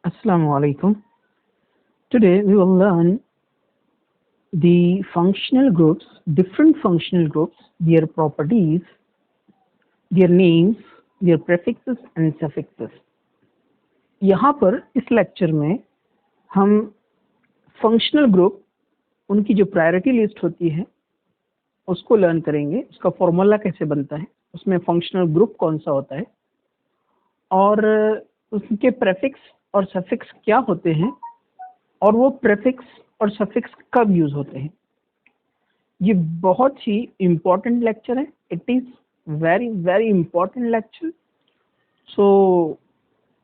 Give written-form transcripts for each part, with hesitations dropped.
Assalamu alaikum. Today we will learn the functional groups, different functional groups, their properties, their names, their prefixes and suffixes. यहाँ पर इस lecture में हम functional group, उनकी जो priority list होती है उसको लर्न करेंगे, उसका फॉर्मूला कैसे बनता है, उसमें फंक्शनल ग्रुप कौन सा होता है और उसके प्रेफिक्स और सफिक्स क्या होते हैं और वो प्रेफिक्स और सफिक्स कब यूज होते हैं। ये बहुत ही इम्पोर्टेंट लेक्चर है। It is very very important lecture. So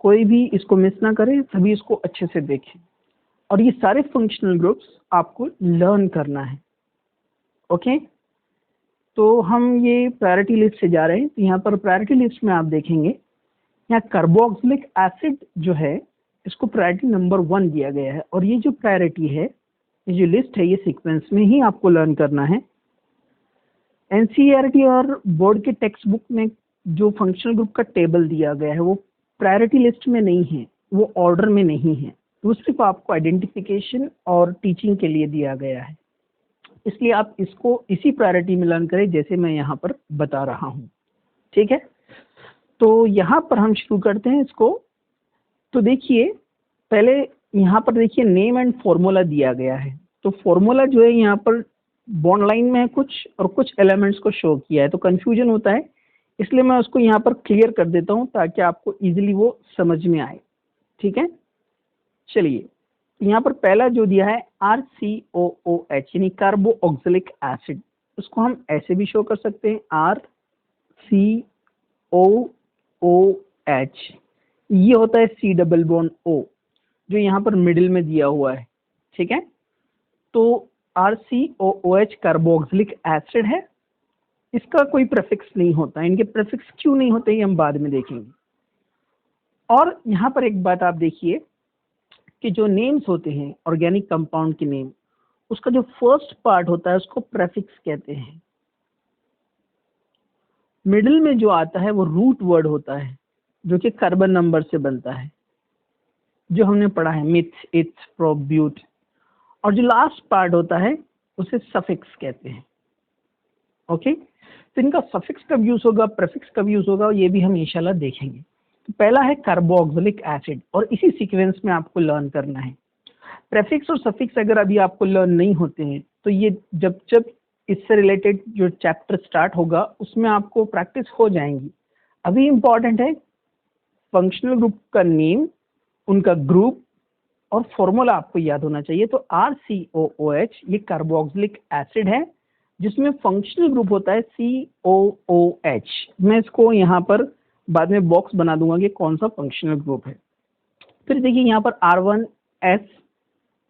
कोई भी इसको मिस ना करे, सभी इसको अच्छे से देखें और ये सारे फंक्शनल ग्रुप्स आपको लर्न करना है। ओके, तो हम ये प्रायोरिटी लिस्ट से जा रहे हैं। तो यहाँ पर प्रायोरिटी लिस्ट में आप देखेंगे, यहाँ कार्बोक्सिलिक एसिड जो है इसको प्रायोरिटी नंबर 1 दिया गया है और ये जो प्रायोरिटी है, ये जो लिस्ट है, ये सीक्वेंस में ही आपको लर्न करना है। एनसीईआरटी और बोर्ड के टेक्स्ट बुक में जो फंक्शनल ग्रुप का टेबल दिया गया है वो प्रायोरिटी लिस्ट में नहीं है, वो ऑर्डर में नहीं है, वो सिर्फ आपको आइडेंटिफिकेशन और टीचिंग के लिए दिया गया है। इसलिए आप इसको इसी प्रायोरिटी में लर्न करें जैसे मैं यहाँ पर बता रहा हूँ। ठीक है, तो यहाँ पर हम शुरू करते हैं इसको। तो देखिए, पहले यहाँ पर देखिए नेम एंड फॉर्मूला दिया गया है। तो फॉर्मूला जो है यहाँ पर बॉन्ड लाइन में है कुछ और कुछ एलिमेंट्स को शो किया है, तो कंफ्यूजन होता है, इसलिए मैं उसको यहाँ पर क्लियर कर देता हूँ ताकि आपको इजीली वो समझ में आए। ठीक है, चलिए यहाँ पर पहला जो दिया है RCOOH यानी कार्बोक्सिलिक एसिड, उसको हम ऐसे भी शो कर सकते हैं RCOOH। ये होता है C डबल बॉन्ड O जो यहाँ पर मिडिल में दिया हुआ है। ठीक है, तो RCOOH कार्बोक्सिलिक एसिड है, इसका कोई प्रेफिक्स नहीं होता। इनके प्रेफिक्स क्यों नहीं होते ये हम बाद में देखेंगे। और यहाँ पर एक बात आप देखिए कि जो नेम्स होते हैं ऑर्गेनिक कंपाउंड के नेम, उसका जो फर्स्ट पार्ट होता है उसको प्रेफिक्स कहते हैं। मिडिल में जो आता है वो रूट वर्ड होता है जो कि कार्बन नंबर से बनता है, जो हमने पढ़ा है मिथ, इथ, प्रोप, ब्यूट। और जो लास्ट पार्ट होता है उसे सफिक्स कहते हैं। ओके, तो इनका सफिक्स कब यूज होगा, प्रेफिक्स कब यूज होगा, ये भी हम इंशाल्लाह देखेंगे। तो पहला है कार्बोक्सिलिक एसिड और इसी सीक्वेंस में आपको लर्न करना है। प्रेफिक्स और सफिक्स अगर अभी आपको लर्न नहीं होते हैं तो ये जब जब इससे रिलेटेड जो चैप्टर स्टार्ट होगा उसमें आपको प्रैक्टिस हो जाएंगी। अभी इंपॉर्टेंट है फंक्शनल ग्रुप का नेम, उनका ग्रुप और फॉर्मूला आपको याद होना चाहिए। तो RCOOH ये कार्बोक्सिलिक एसिड है जिसमें फंक्शनल ग्रुप होता है COOH। मैं इसको यहाँ पर बाद में बॉक्स बना दूंगा कि कौन सा फंक्शनल ग्रुप है। फिर देखिए यहाँ पर R1S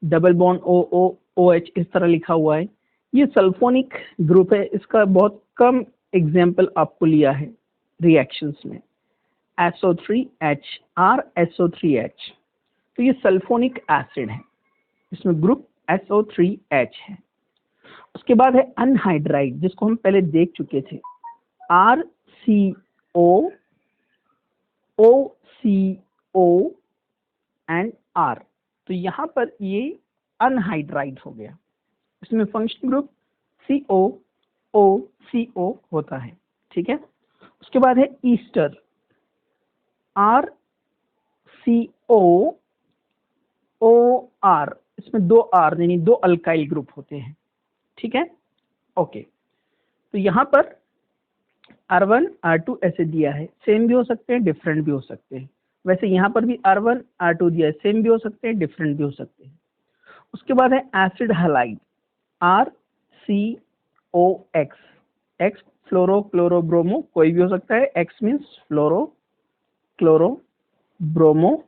डबल बॉन्ड OOH इस तरह लिखा हुआ है, ये सल्फोनिक ग्रुप है। इसका बहुत कम एग्जाम्पल आपको लिया है रिएक्शंस में। SO3H, RSO3H, तो ये सल्फोनिक एसिड है, इसमें ग्रुप SO3H है। उसके बाद है अनहाइड्राइड जिसको हम पहले देख चुके थे, RCO, OCO एंड R। तो यहाँ पर ये अनहाइड्राइड हो गया, इसमें फंक्शनल ग्रुप COOCO होता है। ठीक है, उसके बाद है ईस्टर, RCOOR, इसमें 2 R यानी 2 अल्काइल ग्रुप होते हैं। ठीक है, ओके, तो यहाँ पर R1 R2 ऐसे दिया है, सेम भी हो सकते हैं, डिफरेंट भी हो सकते हैं। वैसे यहाँ पर भी R1 R2 दिया है, सेम भी हो सकते हैं, डिफरेंट भी हो सकते हैं। उसके बाद है acid halide, RCOX, X fluoro chloro bromo, कोई भी हो सकता है। X means fluoro chloro bromo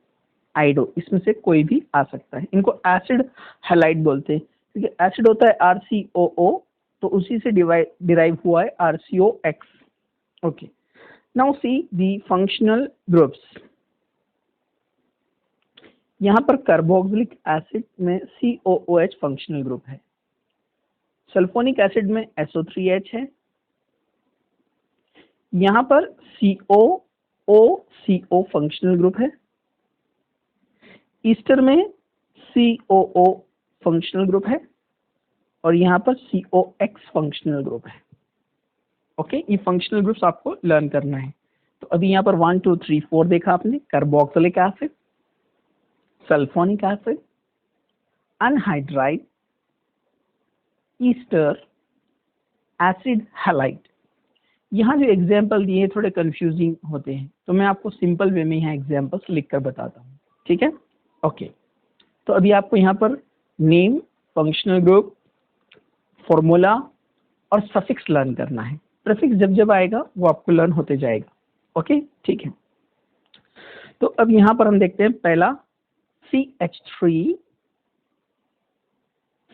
आइडो, इसमें से कोई भी आ सकता है। इनको एसिड हैलाइड बोलते हैं क्योंकि एसिड होता है RCOO, तो उसी से डिराइव हुआ है RCOX। Okay, now see the functional groups. यहाँ पर कार्बोक्सिलिक एसिड में COOH फंक्शनल ग्रुप है, सल्फोनिक एसिड में SO3H है, यहाँ पर COOCO फंक्शनल ग्रुप है, ईस्टर में COO फंक्शनल ग्रुप है और यहाँ पर COX फंक्शनल ग्रुप है। ओके, ये फंक्शनल ग्रुप्स आपको लर्न करना है। तो अभी यहाँ पर 1 2 3 4 देखा आपने, carboxylic acid, sulphonic acid, anhydride, Easter, acid halide. यहाँ जो एग्जाम्पल दिए थोड़े कंफ्यूजिंग होते हैं, तो मैं आपको सिंपल वे में यहाँ एग्जाम्पल्स लिख कर बताता हूँ, ठीक है। ओके, तो अभी आपको यहाँ पर नेम, फंक्शनल ग्रुप, फॉर्मूला और सफिक्स लर्न करना है। प्रीफिक्स जब जब आएगा वो आपको लर्न होते जाएगा। ओके, ठीक है। तो अब यहाँ पर हम देखते हैं पहला CH3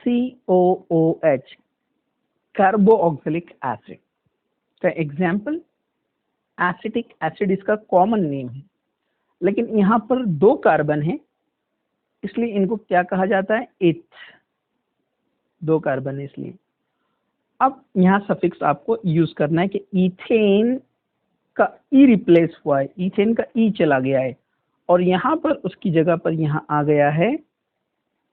COOH कार्बोक्सिलिक एसिड का एग्जाम्पल। एसिटिक एसिड इसका कॉमन नेम है, लेकिन यहाँ पर 2 कार्बन है इसलिए इनको क्या कहा जाता है, एथ। 2 कार्बन है इसलिए। अब यहाँ सफिक्स आपको यूज करना है कि इथेन का ई रिप्लेस हुआ है, इथेन का ई चला गया है और यहाँ पर उसकी जगह पर यहाँ आ गया है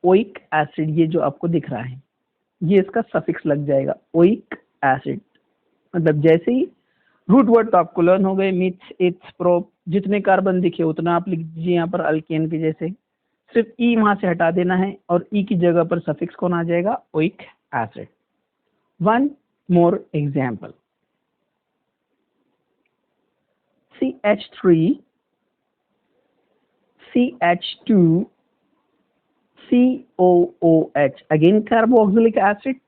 ओइक एसिड। ये जो आपको दिख रहा है ये इसका सफिक्स लग जाएगा, ओइक एसिड। मतलब जैसे ही रूट वर्ड तो आपको लर्न हो गए, मिथ, इथ, प्रोप, जितने कार्बन दिखे उतना आप लिख दीजिए यहाँ पर अल्केन के जैसे। सिर्फ ई वहां से हटा देना है और ई की जगह पर सफिक्स कौन आ जाएगा, oic acid. One more example, CH3 CH2 COOH, again carboxylic acid.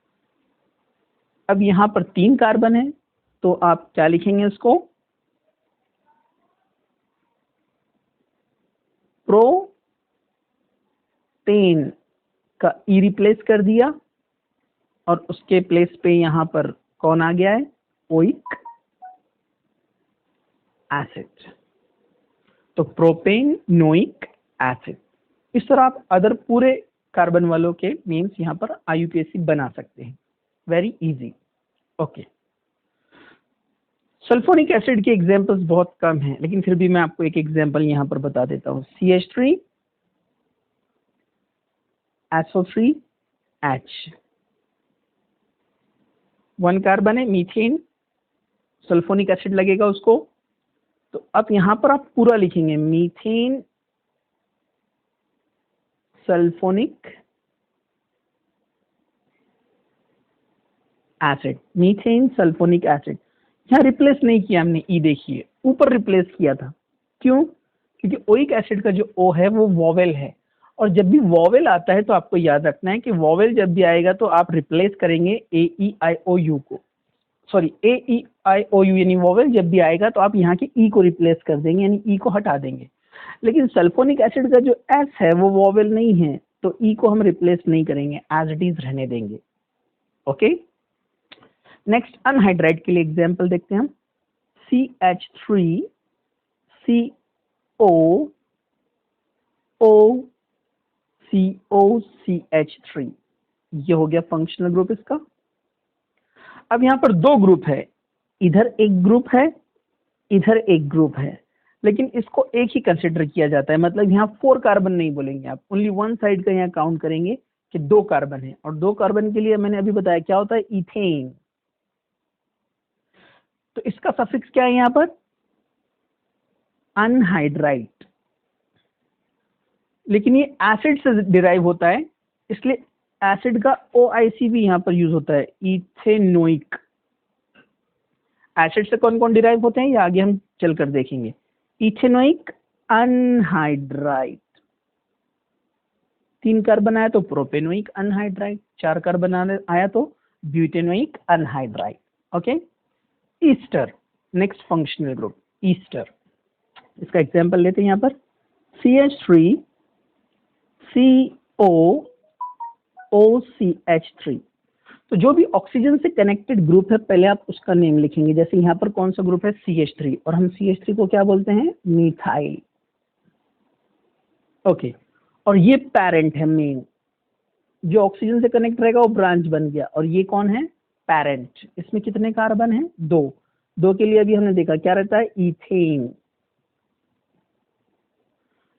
अब यहाँ पर 3 कार्बन है तो आप क्या लिखेंगे इसको, प्रोपेन का ई रिप्लेस कर दिया और उसके प्लेस पे यहाँ पर कौन आ गया है, ओइक एसिड। तो प्रोपेन नोइक एसिड। इस तरह आप अदर पूरे कार्बन वालों के नेम्स यहाँ पर IUPAC बना सकते हैं, very easy. Okay, sulphonic acid के एग्जांपल्स बहुत कम हैं, लेकिन फिर भी मैं आपको एक एग्जांपल यहाँ पर बता देता हूँ। CH3 SO3H, 1 कार्बन है, मीथेन, सल्फोनिक एसिड लगेगा उसको। तो अब यहाँ पर आप पूरा लिखेंगे, methane sulphonic acid, methane sulphonic acid. यहाँ रिप्लेस नहीं किया हमने, ई देखिए ऊपर रिप्लेस किया था। क्यों? क्योंकि ओइक एसिड का जो ओ है वो वॉवेल है, और जब भी वॉवेल आता है तो आपको याद रखना है कि वॉवेल जब भी आएगा तो आप रिप्लेस करेंगे AEIOU को, सॉरी AEIOU, यानी वॉवेल जब भी आएगा तो आप यहाँ के ई को रिप्लेस कर देंगे, यानी ई को हटा देंगे। लेकिन सल्फोनिक एसिड का जो एस है वो वॉवेल नहीं है, तो ई को हम रिप्लेस नहीं करेंगे, एज इट इज रहने देंगे। ओके, नेक्स्ट अनहाइड्राइड के लिए एग्जांपल देखते हैं हम। CH3 COOCH3, ये हो गया फंक्शनल ग्रुप इसका। अब यहाँ पर 2 ग्रुप है, इधर एक ग्रुप है, इधर एक ग्रुप है, लेकिन इसको एक ही कंसिडर किया जाता है। मतलब यहाँ 4 कार्बन नहीं बोलेंगे आप, ओनली 1 साइड का यहाँ काउंट करेंगे कि 2 कार्बन है, और 2 कार्बन के लिए मैंने अभी बताया क्या होता है, इथेन। तो इसका सफिक्स क्या है यहाँ पर, अनहाइड्राइड। लेकिन ये एसिड से डिराइव होता है, इसलिए एसिड का OIC भी यहाँ पर यूज होता है, इथेनोइक। एसिड से कौन कौन डिराइव होते हैं ये आगे हम चलकर देखेंगे। इथेनोइक अनहाइड्राइड, 3 कार्बन आया तो प्रोपेनोइक अनहाइड्राइड, 4 कार्बन आया तो butanoic anhydride. Okay, Easter, next functional group Easter. इसका एग्जांपल लेते हैं यहाँ पर, CH3 COOCH3। तो जो भी ऑक्सीजन से कनेक्टेड ग्रुप है पहले आप उसका नेम लिखेंगे। जैसे यहाँ पर कौन सा ग्रुप है, CH3, और हम CH3 को क्या बोलते हैं, मिथाइल। ओके, और ये पेरेंट है मेन, जो ऑक्सीजन से कनेक्ट रहेगा वो ब्रांच बन गया, और ये कौन है, पेरेंट। इसमें कितने कार्बन है, 2 के लिए अभी हमने देखा क्या रहता है, इथेन।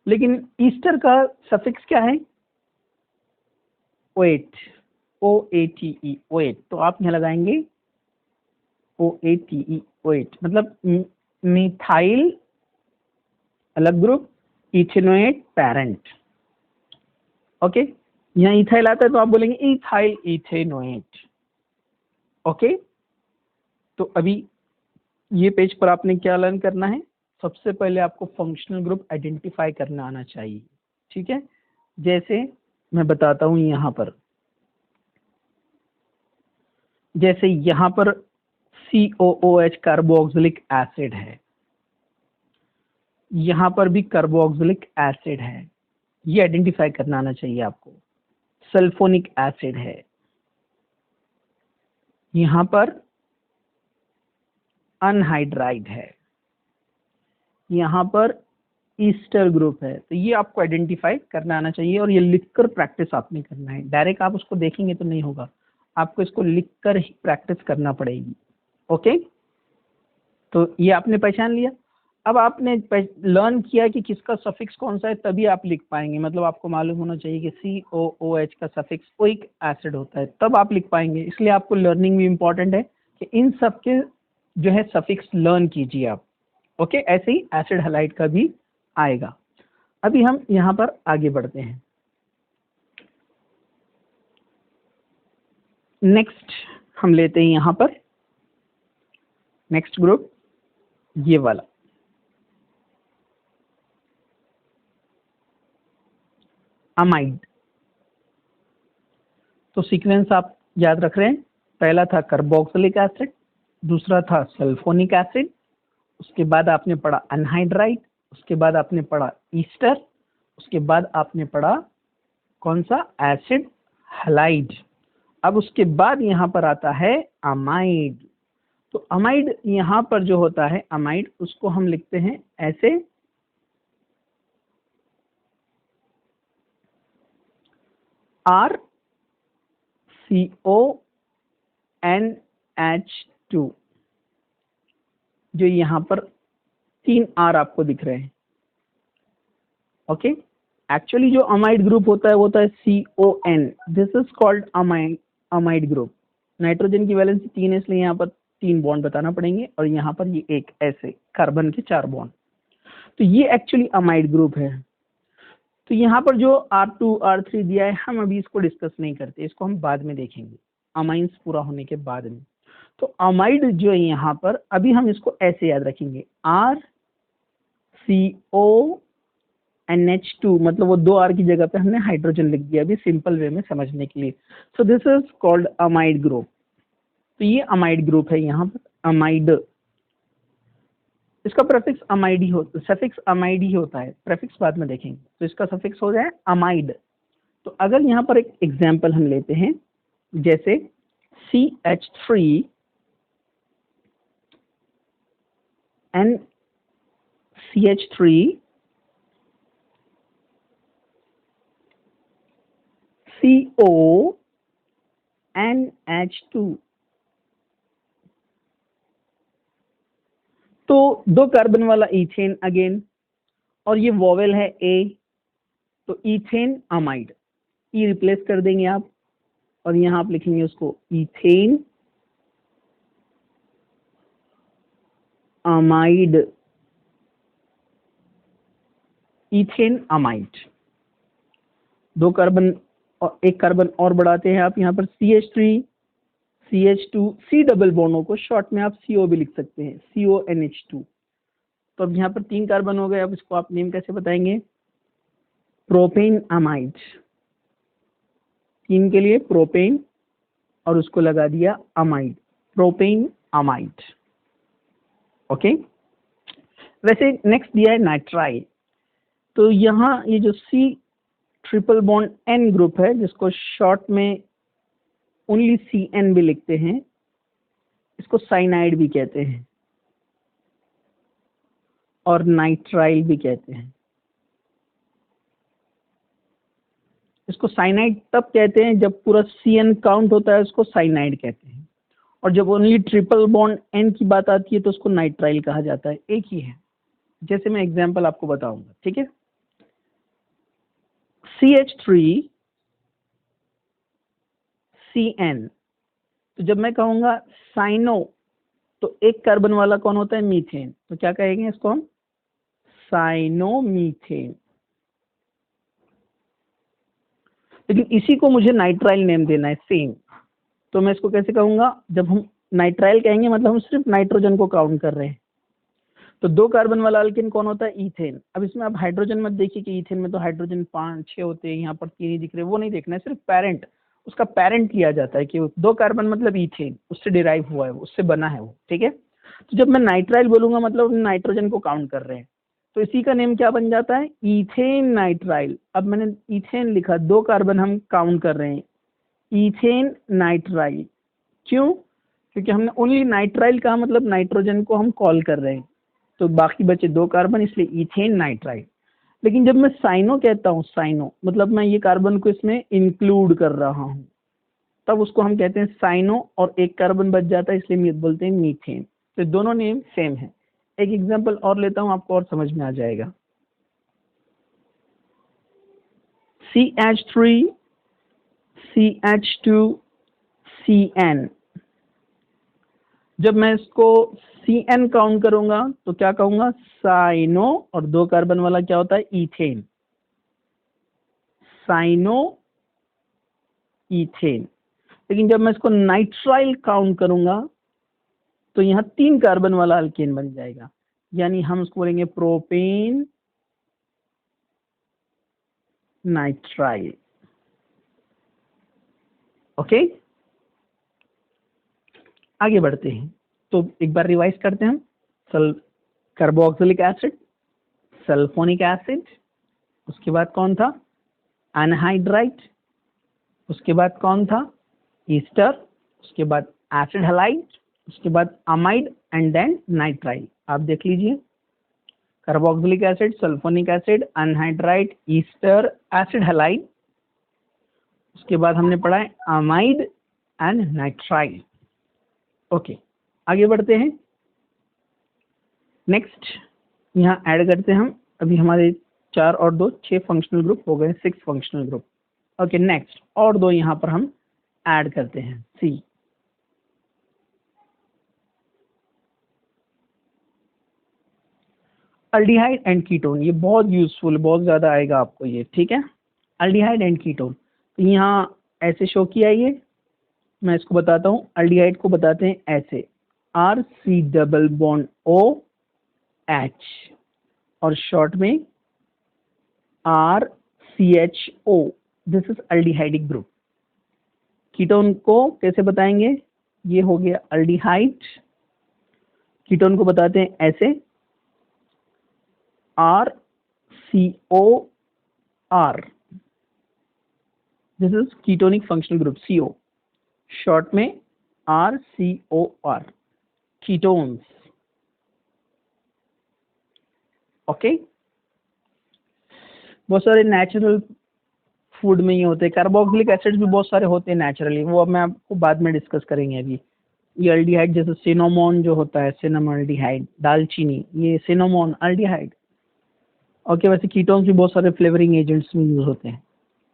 लेकिन ईस्टर का सफिक्स क्या है? ओएट, OATE, ओएट। तो आप यहाँ लगाएंगे OATE, ओएट, मतलब मिथाइल अलग ग्रुप, इथेनोएट पेरेंट। ओके, यहाँ इथाइल आता है तो आप बोलेंगे इथाइल इथेनोएट। ओके, तो अभी ये पेज पर आपने क्या लर्न करना है? सबसे पहले आपको फंक्शनल ग्रुप आइडेंटिफाई करना आना चाहिए, ठीक है। जैसे मैं बताता हूं यहाँ पर, जैसे यहाँ पर COOH कार्बोक्सिलिक एसिड है, यहाँ पर भी कार्बोक्सिलिक एसिड है, ये आइडेंटिफाई करना आना चाहिए आपको। सल्फोनिक एसिड है, यहाँ पर अनहाइड्राइड है, यहाँ पर ईस्टर ग्रुप है। तो ये आपको आइडेंटिफाई करना आना चाहिए और ये लिखकर प्रैक्टिस आपने करना है। डायरेक्ट आप उसको देखेंगे तो नहीं होगा, आपको इसको लिखकर ही प्रैक्टिस करना पड़ेगी। ओके, तो ये आपने पहचान लिया। अब आपने लर्न किया कि किसका सफिक्स कौन सा है, तभी आप लिख पाएंगे। मतलब आपको मालूम होना चाहिए कि COOH का सफिक्स ओइक एसिड होता है, तब आप लिख पाएंगे। इसलिए आपको लर्निंग भी इंपॉर्टेंट है कि इन सब के जो है सफिक्स लर्न कीजिए आप। ओके, ऐसे ही एसिड हैलाइड का भी आएगा। अभी हम यहाँ पर आगे बढ़ते हैं। नेक्स्ट हम लेते हैं यहाँ पर नेक्स्ट ग्रुप, ये वाला अमाइड। तो सीक्वेंस आप याद रख रहे हैं, पहला था कार्बोक्सिलिक एसिड, दूसरा था सल्फोनिक एसिड, उसके बाद आपने पढ़ा अनहाइड्राइड, उसके बाद आपने पढ़ा ईस्टर, उसके बाद आपने पढ़ा कौन सा? Acid halide. अब उसके बाद यहाँ पर आता है अमाइड। तो अमाइड यहाँ पर जो होता है अमाइड, उसको हम लिखते हैं ऐसे, RCONH2, जो यहाँ पर 3 R आपको दिख रहे हैं। ओके, एक्चुअली जो अमाइड ग्रुप होता है वो होता है CON, this is called amide group. Nitrogen की वैलेंसी 3 है, इसलिए यहाँ पर 3 बॉन्ड बताना पड़ेंगे, और यहाँ पर ये एक ऐसे कार्बन के 4 बॉन्ड। तो ये एक्चुअली अमाइड ग्रुप है। तो यहाँ पर जो R2 R3 दिया है, हम अभी इसको डिस्कस नहीं करते, इसको हम बाद में देखेंगे, अमाइंस पूरा होने के बाद में। तो अमाइड जो है यहाँ पर, अभी हम इसको ऐसे याद रखेंगे, RCONH2, मतलब वो 2 R की जगह पे हमने हाइड्रोजन लिख दिया, अभी सिंपल वे में समझने के लिए। So this is called amide group. तो ये अमाइड ग्रुप है यहाँ पर, अमाइड। इसका प्रेफिक्स अमाइड ही होता है, सफिक्स अमाइड ही होता है, प्रेफिक्स बाद में देखेंगे। तो इसका सफिक्स हो जाए अमाइड। तो अगर यहाँ पर एक एग्जाम्पल हम लेते हैं, जैसे CH3 and CH3 CONH2, तो 2 कार्बन वाला इथेन अगेन, और ये वोवेल है A, तो इथेन अमाइड, ई रिप्लेस कर देंगे आप, और यहाँ आप लिखेंगे उसको ethane amide, ethane amide. 2 carbon और 1 कार्बन और बढ़ाते हैं आप, यहाँ पर CH3 CH2, C डबल बॉन्डों को शॉर्ट में आप CO भी लिख सकते हैं, CONH2। तो अब यहाँ पर 3 कार्बन हो गए, अब इसको आप नेम कैसे बताएंगे? प्रोपेन अमाइड, 3 के लिए प्रोपेन, और उसको लगा दिया अमाइड, प्रोपेन अमाइड। ओके, वैसे नेक्स्ट दिया है नाइट्राइल। तो यहाँ ये जो C triple bond N group है, जिसको शॉर्ट में ओनली CN भी लिखते हैं, इसको साइनाइड भी कहते हैं और नाइट्राइल भी कहते हैं। इसको साइनाइड तब कहते हैं जब पूरा CN काउंट होता है, उसको साइनाइड कहते हैं, और जब ओनली ट्रिपल बॉन्ड N की बात आती है तो उसको नाइट्राइल कहा जाता है। एक ही है, जैसे मैं एग्जांपल आपको बताऊंगा, ठीक है। CH3CN। तो जब मैं कहूंगा साइनो, तो एक कार्बन वाला कौन होता है? मीथेन। तो क्या कहेंगे इसको हम? साइनोमीथेन। लेकिन इसी को मुझे नाइट्राइल नेम देना है सेम, तो मैं इसको कैसे कहूंगा? जब हम नाइट्राइल कहेंगे मतलब हम सिर्फ नाइट्रोजन को काउंट कर रहे हैं। तो 2 कार्बन वाला अल्केन कौन होता है? ईथेन। अब इसमें आप हाइड्रोजन मत देखिए कि ईथेन में तो हाइड्रोजन 5-6 होते हैं, यहाँ पर 3 ही दिख रहे हैं, वो नहीं देखना है, सिर्फ पेरेंट, उसका पेरेंट लिया जाता है कि 2 कार्बन मतलब ईथेन, उससे डिराइव हुआ है, उससे बना है वो, ठीक है। तो जब मैं नाइट्राइल बोलूंगा मतलब नाइट्रोजन को काउंट कर रहे हैं, तो इसी का नेम क्या बन जाता है? Ethane nitrile. अब मैंने ईथेन लिखा, 2 कार्बन हम काउंट कर रहे हैं, ईथेन नाइट्राइल। क्यों? क्योंकि हमने ओनली नाइट्राइल कहा, मतलब नाइट्रोजन को हम कॉल कर रहे हैं, तो बाकी बचे 2 कार्बन, इसलिए ईथेन नाइट्राइल। लेकिन जब मैं साइनो कहता हूँ, साइनो मतलब मैं ये कार्बन को इसमें इंक्लूड कर रहा हूँ, तब उसको हम कहते हैं साइनो, और 1 कार्बन बच जाता है, इसलिए बोलते हैं मीथेन। तो दोनों नेम सेम है। एक एग्जांपल और लेता हूँ, आपको और समझ में आ जाएगा। CH3CH2CN। जब मैं इसको CN काउंट करूंगा तो क्या कहूंगा? साइनो, और 2 कार्बन वाला क्या होता है? ईथेन। Cyano ethane. लेकिन जब मैं इसको नाइट्राइल काउंट करूंगा तो यहाँ 3 कार्बन वाला अल्केन बन जाएगा, यानी हम उसको बोलेंगे प्रोपेन नाइट्राइल। ओके, आगे बढ़ते हैं। तो एक बार रिवाइज करते हैं हम। कार्बोक्सिलिक एसिड, सल्फोनिक एसिड, उसके बाद कौन था? एनहाइड्राइट, उसके बाद कौन था? ईस्टर, उसके बाद एसिड हैलाइड, उसके बाद अमाइड, एंड देन नाइट्राइल। आप देख लीजिए, carboxylic acid, sulphonic acid, anhydrite, Easter, acid halide, उसके बाद हमने पढ़ा है अमाइड एंड नाइट्राइल। ओके, आगे बढ़ते हैं। नेक्स्ट यहाँ ऐड करते हैं हम, अभी हमारे 4 और 2 6 फंक्शनल ग्रुप हो गए, 6 फंक्शनल ग्रुप। ओके, नेक्स्ट और 2 यहाँ पर हम ऐड करते हैं। सी, अल्डिहाइड एंड कीटोन। ये बहुत यूजफुल, बहुत ज्यादा आएगा आपको ये, ठीक है। अल्डिहाइड एंड कीटोन, तो यहाँ ऐसे शो किया, ये मैं इसको बताता हूँ। अल्डिहाइड को बताते हैं ऐसे, RC≡OH, और शॉर्ट में RCHO। This is aldehydic group. Ketone को कैसे बताएंगे? ये हो गया अल्डिहाइड, कीटोन को बताते हैं ऐसे, RCOR। This is ketonic functional group, CO, short में RCOR, कीटोन्स। ओके, बहुत सारे नेचुरल फूड में ये होते हैं। कार्बोक्सिलिक एसिड्स भी बहुत सारे होते हैं नेचुरली, वो अब मैं आपको बाद में डिस्कस करेंगे। अभी ये अल्डिहाइड, जैसे सिनेमोन जो होता है, सिनेमन अल्डिहाइड, दालचीनी, ये सिनेमोन अल्डिहाइड। ओके, वैसे कीटोन्स भी बहुत सारे फ्लेवरिंग एजेंट्स में यूज होते हैं।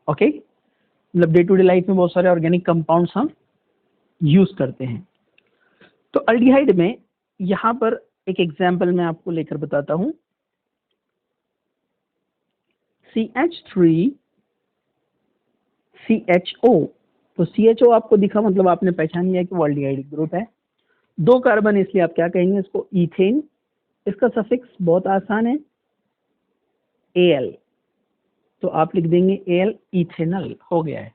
ओके, मतलब डे टू डे लाइफ में बहुत सारे ऑर्गेनिक कंपाउंड्स हम यूज करते हैं। तो अल्डिहाइड में यहाँ पर एक एग्जाम्पल मैं आपको लेकर बताता हूँ। CH3CHO, तो CHO आपको दिखा, मतलब आपने पहचान लिया कि वो अल्डिहाइड ग्रुप है। 2 कार्बन, इसलिए आप क्या कहेंगे इसको? ईथेन। इसका सफिक्स बहुत आसान है, Al, तो आप लिख देंगे Al, इथेनल हो गया है।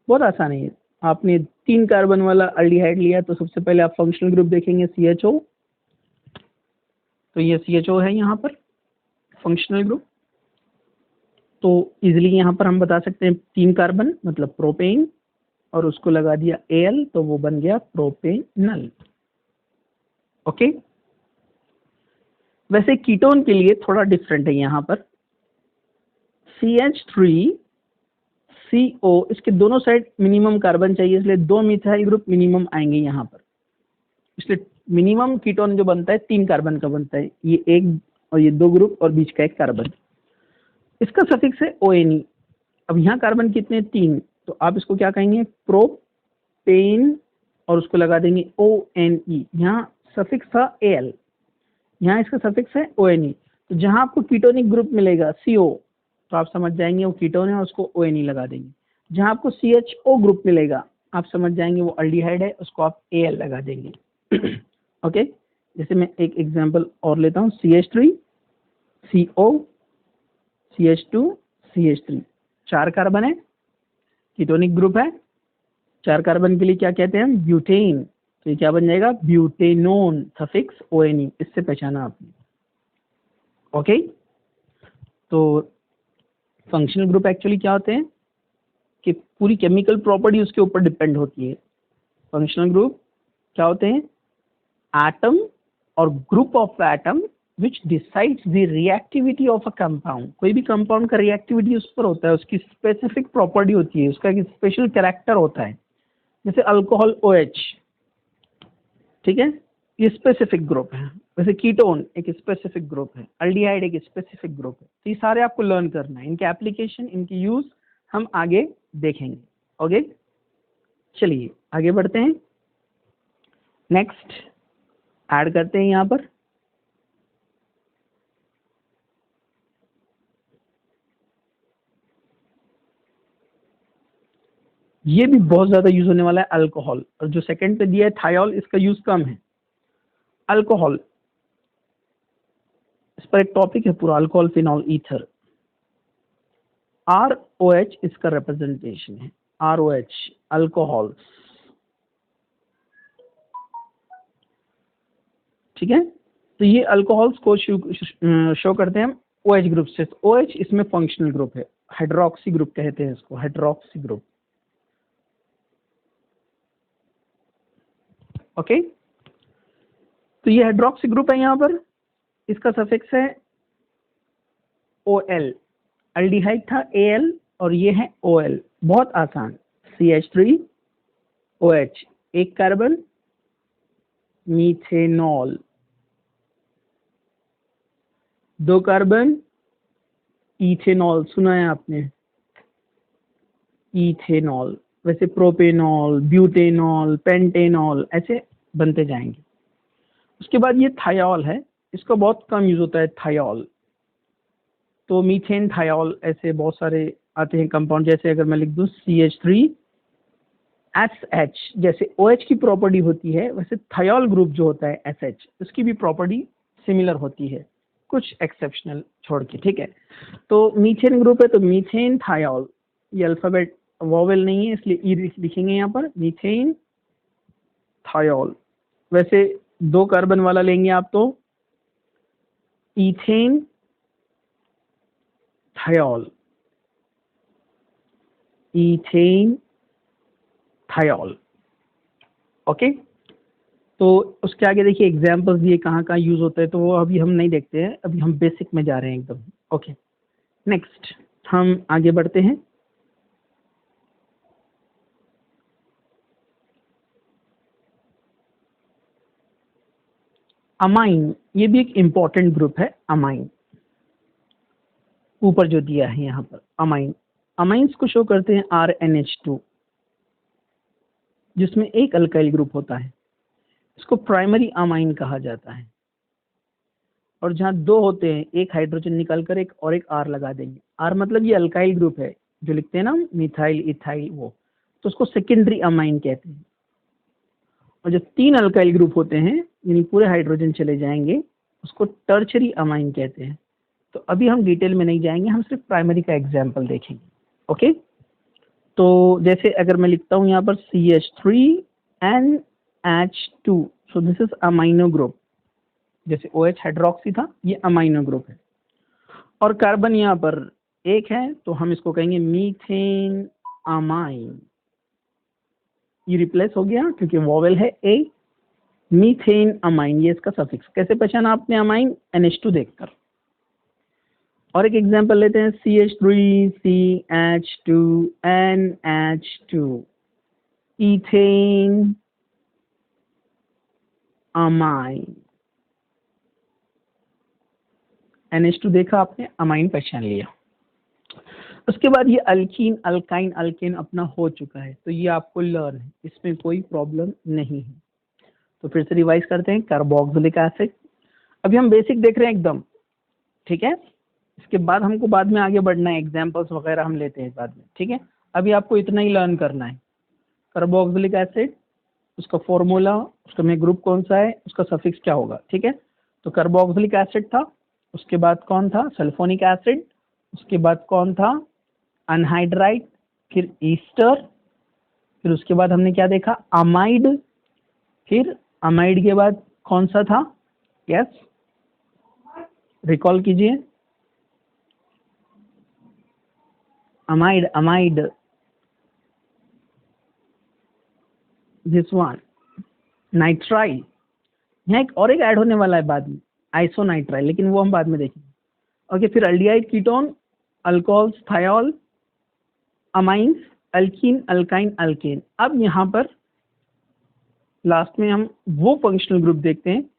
बहुत आसान है ये। आपने 3 कार्बन वाला अल्डिहाइड लिया, तो सबसे पहले आप फंक्शनल ग्रुप देखेंगे CHO, तो ये CHO है यहाँ पर फंक्शनल ग्रुप। तो इजिली यहाँ पर हम बता सकते हैं 3 कार्बन मतलब प्रोपेन, और उसको लगा दिया Al, तो वो बन गया प्रोपेनल। ओके, वैसे कीटोन के लिए थोड़ा डिफरेंट है यहाँ पर। CH3CO, इसके दोनों साइड मिनिमम कार्बन चाहिए, इसलिए 2 मिथाइल ग्रुप मिनिमम आएंगे यहाँ पर। इसलिए मिनिमम कीटोन जो बनता है 3 कार्बन का बनता है, ये 1 और ये 2 ग्रुप और बीच का 1 कार्बन। इसका सफिक्स है ONE, अब यहाँ कार्बन कितने, 3, तो आप इसको क्या कहेंगे, प्रोपेन, और उसको लगा देंगे ONE। यहाँ सफिक्स था AL, यहाँ इसका सफिक्स है ONE। तो जहाँ आपको कीटोनिक ग्रुप मिलेगा CO, तो आप समझ जाएंगे वो कीटोन है, उसको ONE लगा देंगे। जहाँ आपको CHO ग्रुप मिलेगा, आप समझ जाएंगे वो अल्डिहाइड है, उसको आप AL लगा देंगे। ओके, जैसे मैं एक एग्जांपल और लेता हूँ, CH3 CO CH2 CH3, 4 carbon है, कीटोनिक ग्रुप है। 4 कार्बन के लिए क्या कहते हैं हम, ब्यूटेन। तो ये क्या बन जाएगा, ब्यूटेनोन, सफिक्स ONE, इससे पहचाना आपने। ओके, तो फंक्शनल ग्रुप एक्चुअली क्या होते हैं कि पूरी केमिकल प्रॉपर्टी उसके ऊपर डिपेंड होती है। फंक्शनल ग्रुप क्या होते हैं, एटम और group of atom which decides the reactivity of a compound. कोई भी कंपाउंड का रिएक्टिविटी उस पर होता है, उसकी स्पेसिफिक प्रॉपर्टी होती है, उसका एक स्पेशल कैरेक्टर होता है। जैसे अल्कोहल OH, ठीक है, ये स्पेसिफिक ग्रुप है। वैसे कीटोन एक स्पेसिफिक ग्रुप है, अल्डिहाइड एक स्पेसिफिक ग्रुप है। तो ये सारे आपको लर्न करना है, इनके एप्लीकेशन, इनकी यूज हम आगे देखेंगे। ओके, चलिए आगे बढ़ते हैं। नेक्स्ट ऐड करते हैं यहाँ पर, ये भी बहुत ज्यादा यूज होने वाला है, अल्कोहल। और जो सेकंड पे दिया है थायोल, इसका यूज कम है। अल्कोहल, इस पर एक टॉपिक है पूरा, अल्कोहल फिनॉल ईथर। ROH इसका रिप्रेजेंटेशन है, ROH अल्कोहल, ठीक है। तो ये अल्कोहल्स को शो करते हैं हम OH ग्रुप से। OH इसमें फंक्शनल ग्रुप है, हाइड्रोक्सी ग्रुप कहते हैं इसको, हाइड्रोक्सी ग्रुप। ओके, तो ये हाइड्रोक्सी ग्रुप है, यहाँ पर इसका सफिक्स है OL। अल्डिहाइड था AL और ये है OL, बहुत आसान। CH3OH, एक कार्बन, मीथेनॉल, 2 कार्बन, इथेनॉल, सुना है आपने, इथेनॉल। वैसे प्रोपेनॉल, ब्यूटेनॉल, पेंटेनॉल ऐसे बनते जाएंगे। उसके बाद ये थायोल है, इसका बहुत कम यूज होता है, थायोल। तो मीथेन, थायोल, ऐसे बहुत सारे आते हैं कंपाउंड। जैसे अगर मैं लिख दूं CH3SH, जैसे OH की प्रॉपर्टी होती है, वैसे थायोल ग्रुप जो होता है SH, उसकी भी प्रॉपर्टी सिमिलर होती है, कुछ एक्सेप्शनल छोड़ के, ठीक है। तो मीथेन ग्रुप है, तो मीथेन थायोल, ये अल्फाबेट वॉवेल नहीं है इसलिए ई लिखेंगे यहाँ पर, मीथेन थायोल। वैसे 2 कार्बन वाला लेंगे आप तो ethane thiol, ethane thiol. Okay, तो उसके आगे देखिए एग्जांपल्स दिए कहाँ कहाँ यूज होता है, तो वो अभी हम नहीं देखते हैं, अभी हम बेसिक में जा रहे हैं एकदम। ओके, नेक्स्ट हम आगे बढ़ते हैं। अमाइन, ये भी एक इंपॉर्टेंट ग्रुप है, अमाइन, ऊपर जो दिया है यहाँ पर अमाइन। अमाइंस को शो करते हैं RNH2, जिसमें एक अल्काइल ग्रुप होता है, इसको प्राइमरी अमाइन कहा जाता है। और जहाँ 2 होते हैं, एक हाइड्रोजन निकाल कर एक और एक R लगा देंगे। R मतलब ये अल्काइल ग्रुप है, जो लिखते हैं ना मिथाइल इथाइल, वो तो उसको सेकेंडरी अमाइन कहते हैं। और जो 3 अल्काइल ग्रुप होते हैं, यानी पूरे हाइड्रोजन चले जाएंगे, उसको टर्शरी अमाइन कहते हैं। तो अभी हम डिटेल में नहीं जाएंगे, हम सिर्फ प्राइमरी का एग्जाम्पल देखेंगे। ओके, तो जैसे अगर मैं लिखता हूँ यहाँ पर CH3NH2, so this is amino group. जैसे OH हाइड्रोक्सी था, ये अमाइनो ग्रुप है। और कार्बन यहाँ पर एक है, तो हम इसको कहेंगे मीथेन अमाइन। ये रिप्लेस हो गया क्योंकि वॉवेल है A, मीथेन अमाइन, ये इसका सफिक्स। कैसे पहचाना आपने अमाइन, NH2 देखकर। और एक एग्जांपल लेते हैं, CH3CH2NH2, इथेन अमाइन। NH2 देखा आपने, अमाइन पहचान लिया। उसके बाद ये अल्कीन अल्काइन अल्केन अपना हो चुका है, तो ये आपको लर्न है, इसमें कोई प्रॉब्लम नहीं है। तो फिर से रिवाइज करते हैं, कार्बोक्सिलिक एसिड अभी हम बेसिक देख रहे हैं एकदम, ठीक है। इसके बाद हमको बाद में आगे बढ़ना है, एग्जाम्पल्स वगैरह हम लेते हैं बाद में, ठीक है। अभी आपको इतना ही लर्न करना है। कार्बोक्सिलिक एसिड, उसका फॉर्मूला, उसका में ग्रुप कौन सा है, उसका सफिक्स क्या होगा, ठीक है। तो कार्बोक्सिलिक एसिड था, उसके बाद कौन था, सल्फोनिक एसिड, उसके बाद कौन था, अनहाइड्राइड, फिर ईस्टर, फिर उसके बाद हमने क्या देखा, अमाइड, फिर अमाइड के बाद कौन सा था, यस रिकॉल कीजिए, amide amide, this one, nitrile, यहाँ एक ऐड होने वाला है बाद में, आइसोनाइट्राइल, लेकिन वो हम बाद में देखेंगे। ओके, फिर aldehyde ketone, alcohols, thiol, amines, alkyne alkyne alkane. अब यहाँ पर लास्ट में हम वो फंक्शनल ग्रुप देखते हैं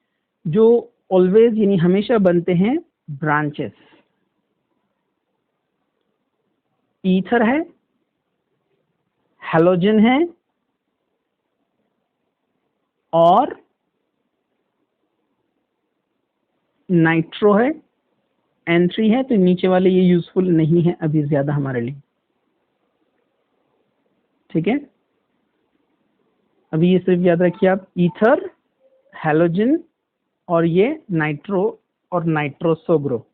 जो ऑलवेज यानी हमेशा बनते हैं ब्रांचेस। ईथर है, हैलोजन है और नाइट्रो है, N3 है। तो नीचे वाले ये यूजफुल नहीं है अभी ज्यादा हमारे लिए, ठीक है। अभी ये सिर्फ याद रखिए आप, ईथर, हैलोजन और ये नाइट्रो और नाइट्रोसो ग्रुप।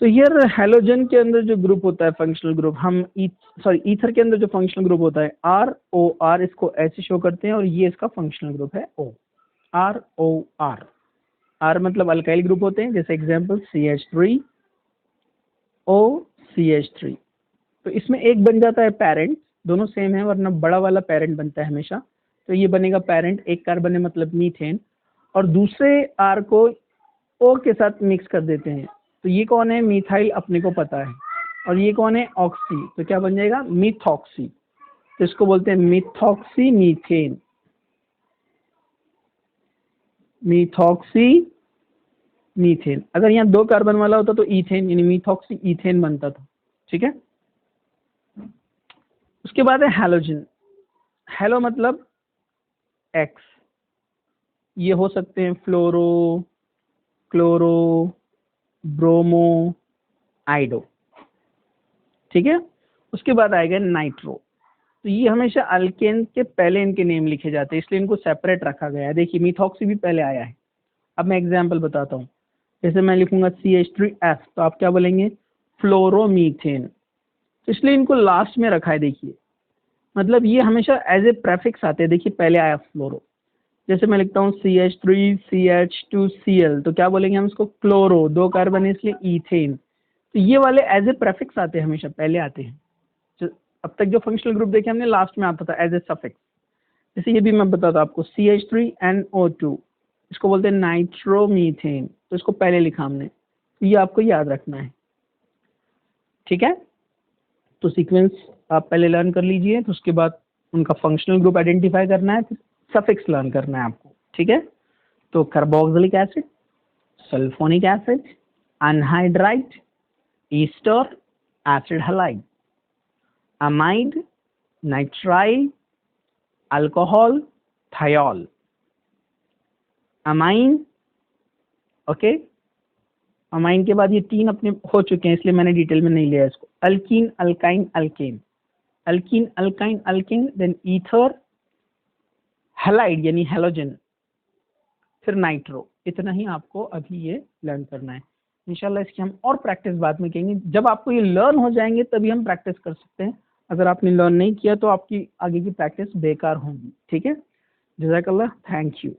तो यार हैलोजन के अंदर जो ग्रुप होता है फंक्शनल ग्रुप, हम ईथर के अंदर जो फंक्शनल ग्रुप होता है ROR, इसको ऐसे शो करते हैं और ये इसका फंक्शनल ग्रुप है O, ROR। R मतलब अल्काइल ग्रुप होते हैं, जैसे एग्जांपल CH3 OCH3। तो इसमें एक बन जाता है पेरेंट, दोनों सेम है वरना बड़ा वाला पेरेंट बनता है हमेशा। तो ये बनेगा पेरेंट, एक कार्बन है मतलब मीथेन, और दूसरे R को O के साथ मिक्स कर देते हैं। तो ये कौन है, मिथाइल, अपने को पता है। और ये कौन है, ऑक्सी, तो क्या बन जाएगा, मिथॉक्सी। तो इसको बोलते हैं मिथॉक्सी मीथेन, मिथॉक्सी मीथेन। अगर यहाँ 2 कार्बन वाला होता तो इथेन यानी मिथॉक्सी इथेन बनता था, ठीक है। उसके बाद है हैलोजन। हेलो मतलब एक्स, ये हो सकते हैं फ्लोरो, क्लोरो, ब्रोमो, आइडो, ठीक है। उसके बाद आएगा नाइट्रो। तो ये हमेशा अल्केन के पहले इनके नेम लिखे जाते हैं, इसलिए इनको सेपरेट रखा गया है। देखिए मिथॉक्सी भी पहले आया है। अब मैं एग्जांपल बताता हूँ, जैसे मैं लिखूंगा CH3F, तो आप क्या बोलेंगे, फ्लोरोमीथेन। तो इसलिए इनको लास्ट में रखा है। देखिए मतलब ये हमेशा एज ए प्रेफिक्स आते हैं। देखिए पहले आया फ्लोरो, जैसे मैं लिखता हूँ CH3CH2Cl, तो क्या बोलेंगे हम इसको, क्लोरो, 2 कार्बन है इसलिए इथेन। तो ये वाले एज ए प्रेफिक्स आते हैं, हमेशा पहले आते हैं। अब तक जो फंक्शनल ग्रुप देखे हमने, लास्ट में आता था एज ए सफिक्स। जैसे ये भी मैं बताता हूँ आपको, CH3NO2, इसको बोलते हैं नाइट्रोमीथेन, तो इसको पहले लिखा हमने। तो ये आपको याद रखना है, ठीक है। तो सीक्वेंस आप पहले लर्न कर लीजिए, तो उसके बाद उनका फंक्शनल ग्रुप आइडेंटिफाई करना है, फिर सफिक्स लर्न करना है आपको, ठीक है। तो carboxylic acid, sulphonic acid, anhydride, Easter, acid halide, amide, nitrile, alcohol, thiol, amine, okay. Amine के बाद ये 3 अपने हो चुके हैं, इसलिए मैंने डिटेल में नहीं लिया इसको। Alkene alkyne alkane, alkene alkyne alkane, then ether, halide यानी हैलोजन, फिर नाइट्रो। इतना ही आपको अभी ये लर्न करना है। इंशाल्लाह इसकी हम और प्रैक्टिस बाद में करेंगे। जब आपको ये लर्न हो जाएंगे तभी हम प्रैक्टिस कर सकते हैं। अगर आपने लर्न नहीं किया तो आपकी आगे की प्रैक्टिस बेकार होगी, ठीक है। जज़ाकल्लाह, थैंक यू।